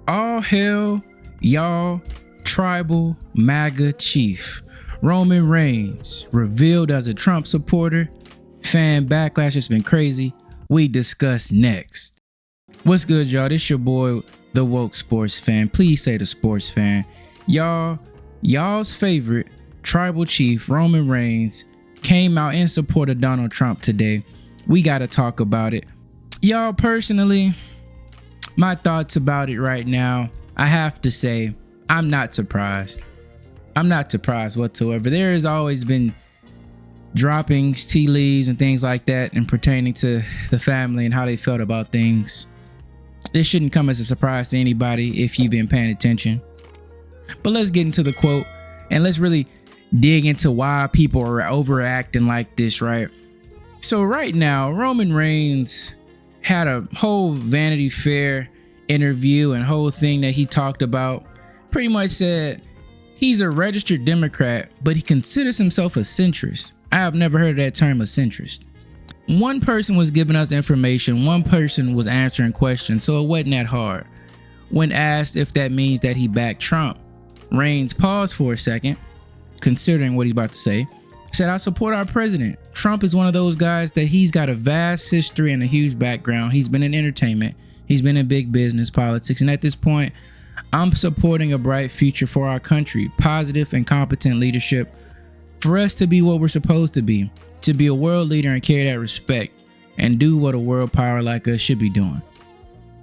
All hail, y'all, tribal MAGA chief. Roman Reigns revealed as a Trump supporter. Fan backlash has been crazy. We discuss next. What's good, y'all? This your boy, the Woke Sports Fan. Please say the Sports Fan. Y'all's favorite tribal chief, Roman Reigns, came out in support of Donald Trump today. We got to talk about it. Y'all, personally, my thoughts about it right now, I have to say, I'm not surprised. I'm not surprised whatsoever. There has always been droppings, tea leaves, and things like that, and pertaining to the family and how they felt about things. This shouldn't come as a surprise to anybody if you've been paying attention. But let's get into the quote, and let's really dig into why people are overacting like this, right? So right now, Roman Reigns had a whole Vanity Fair interview and whole thing that he talked about. Pretty much said he's a registered Democrat, but he considers himself a centrist. I have never heard of that term, a centrist. One person was giving us information, one person was answering questions, so it wasn't that hard. When asked if that means that he backed Trump, Reigns paused for a second, considering what he's about to say, said, "I support our president. Trump is one of those guys that he's got a vast history and a huge background. He's been in entertainment. He's been in big business, politics. And at this point, I'm supporting a bright future for our country, positive and competent leadership for us to be what we're supposed to be a world leader and carry that respect and do what a world power like us should be doing."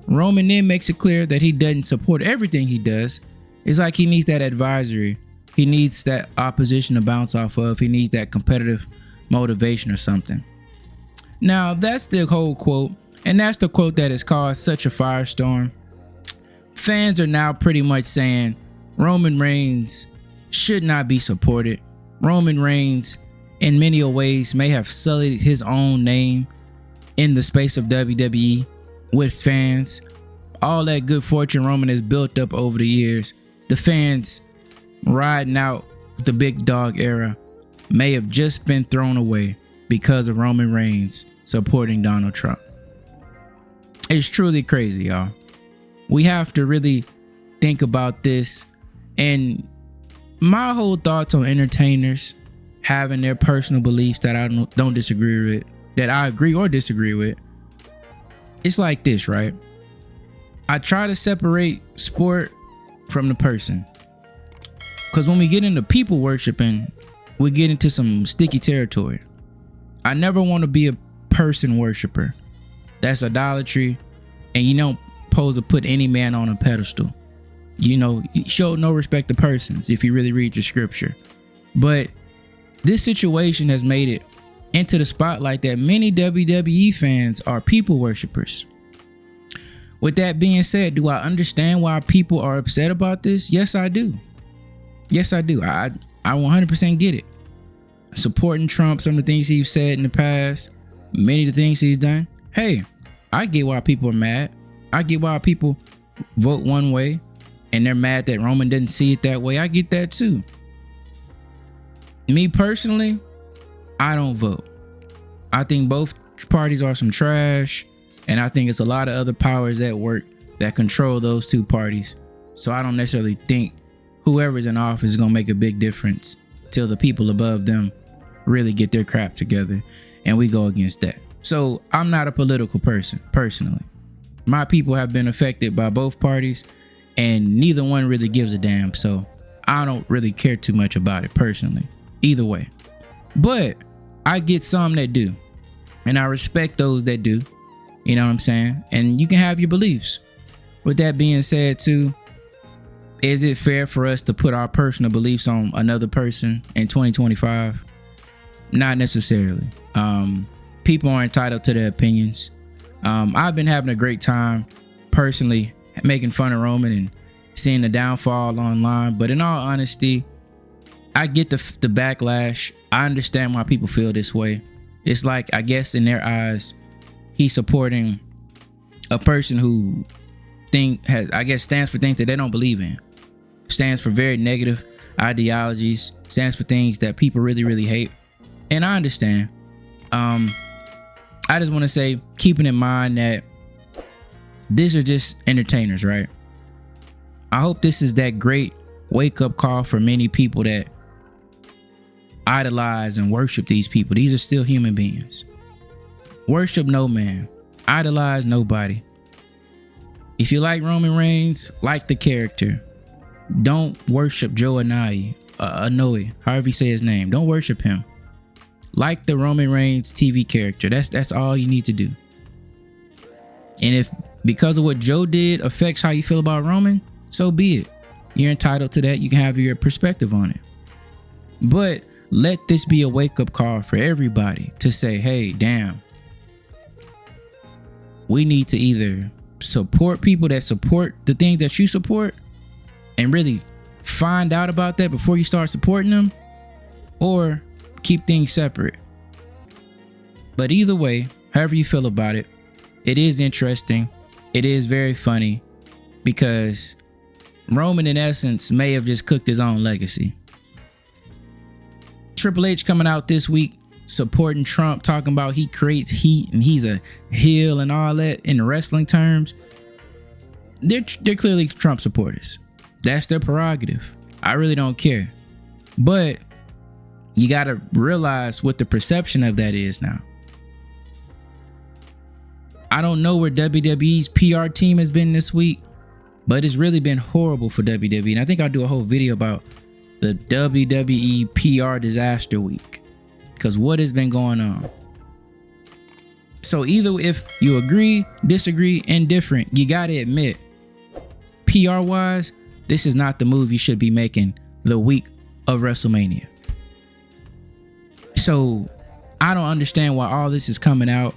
Roman then makes it clear that he doesn't support everything he does. It's like he needs that advisory. He needs that opposition to bounce off of. He needs that competitive motivation or something. Now, that's the whole quote, and that's the quote that has caused such a firestorm. Fans are now pretty much saying Roman Reigns should not be supported. Roman Reigns, in many ways, may have sullied his own name in the space of WWE with fans. All that good fortune Roman has built up over the years, the fans riding out the big dog era, may have just been thrown away because of Roman Reigns supporting Donald Trump. It's truly crazy, y'all. We have to really think about this. And my whole thoughts on entertainers having their personal beliefs that I don't disagree with, that I agree or disagree with, it's like this, right? I try to separate sport from the person. Because when we get into people worshiping, we get into some sticky territory. I never want to be a person worshiper. That's idolatry. And you don't supposed to put any man on a pedestal. You show no respect to persons if you really read your scripture. But this situation has made it into the spotlight that many WWE fans are people worshipers. With that being said, do I understand why people are upset about this? Yes, I do. Yes, I do. I 100% get it. Supporting Trump, some of the things he's said in the past, many of the things he's done. Hey, I get why people are mad. I get why people vote one way and they're mad that Roman didn't see it that way. I get that too. Me personally, I don't vote. I think both parties are some trash, and I think it's a lot of other powers at work that control those two parties. So I don't necessarily think whoever's in office is going to make a big difference till the people above them really get their crap together and we go against that. So I'm not a political person, personally. My people have been affected by both parties and neither one really gives a damn. So I don't really care too much about it personally, either way. But I get some that do, and I respect those that do. You know what I'm saying? And you can have your beliefs. With that being said too, is it fair for us to put our personal beliefs on another person in 2025? Not necessarily. People are entitled to their opinions. I've been having a great time personally making fun of Roman and seeing the downfall online. But in all honesty, I get the backlash. I understand why people feel this way. It's like, I guess in their eyes, he's supporting a person who stands for things that they don't believe in. Stands for very negative ideologies. Stands for things that people really, really hate. And I understand. I just want to say, keeping in mind that these are just entertainers, right? I hope this is that great wake-up call for many people that idolize and worship these people. These are still human beings. Worship no man. Idolize nobody. If you like Roman Reigns, like the character. Don't worship Joe Anoa'i, however you say his name. Don't worship him. Like the Roman Reigns TV character. That's all you need to do. And if because of what Joe did affects how you feel about Roman, so be it. You're entitled to that. You can have your perspective on it. But let this be a wake-up call for everybody to say, hey, damn. We need to either support people that support the things that you support and really find out about that before you start supporting them, or keep things separate. But either way, however you feel about it, it is interesting. It is very funny because Roman, in essence, may have just cooked his own legacy. Triple H coming out this week supporting Trump, talking about he creates heat and he's a heel and all that in wrestling terms. They're clearly Trump supporters. That's their prerogative. I really don't care. But you got to realize what the perception of that is now. I don't know where WWE's PR team has been this week, but it's really been horrible for WWE. And I think I'll do a whole video about the WWE PR disaster week, because what has been going on. So either if you agree, disagree, indifferent, you got to admit, PR wise, this is not the move you should be making the week of WrestleMania. So I don't understand why all this is coming out.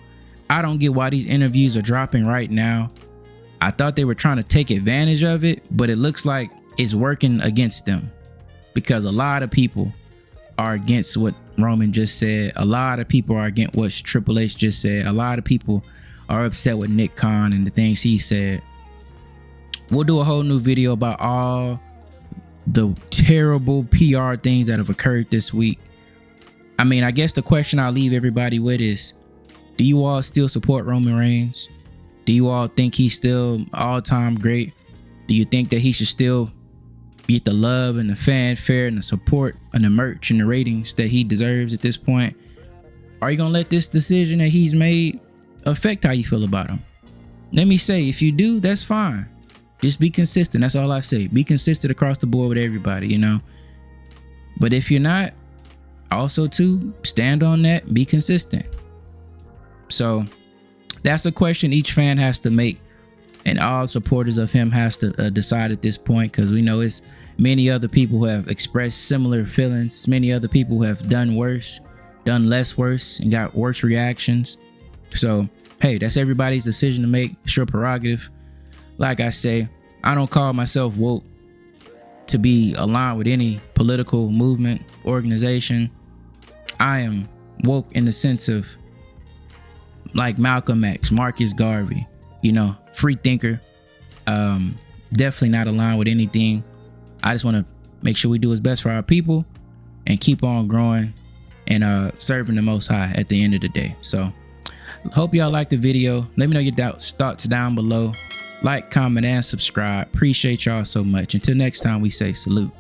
I don't get why these interviews are dropping right now. I thought they were trying to take advantage of it, but it looks like it's working against them, because a lot of people are against what Roman just said. A lot of people are against what Triple H just said. A lot of people are upset with Nick Khan and the things he said. We'll do a whole new video about all the terrible PR things that have occurred this week. I mean, I guess the question I'll leave everybody with is, do you all still support Roman Reigns? Do you all think he's still all-time great? Do you think that he should still get the love and the fanfare and the support and the merch and the ratings that he deserves at this point? Are you gonna let this decision that he's made affect how you feel about him? Let me say, if you do, that's fine. Just be consistent. That's all I say. Be consistent across the board with everybody, you know. But if you're not, also too, stand on that. Be consistent. So that's a question each fan has to make, and all supporters of him has to decide at this point, because we know it's many other people who have expressed similar feelings, many other people who have done worse, done less worse, and got worse reactions. So hey, that's everybody's decision to make. It's your prerogative. Like I say, I don't call myself woke to be aligned with any political movement, organization. I am woke in the sense of like Malcolm X, Marcus Garvey, you know, free thinker. Definitely not aligned with anything. I just want to make sure we do what's best for our people and keep on growing and serving the Most High at the end of the day. So hope y'all liked the video. Let me know your thoughts down below. Like, comment, and subscribe. Appreciate y'all so much. Until next time, we say salute.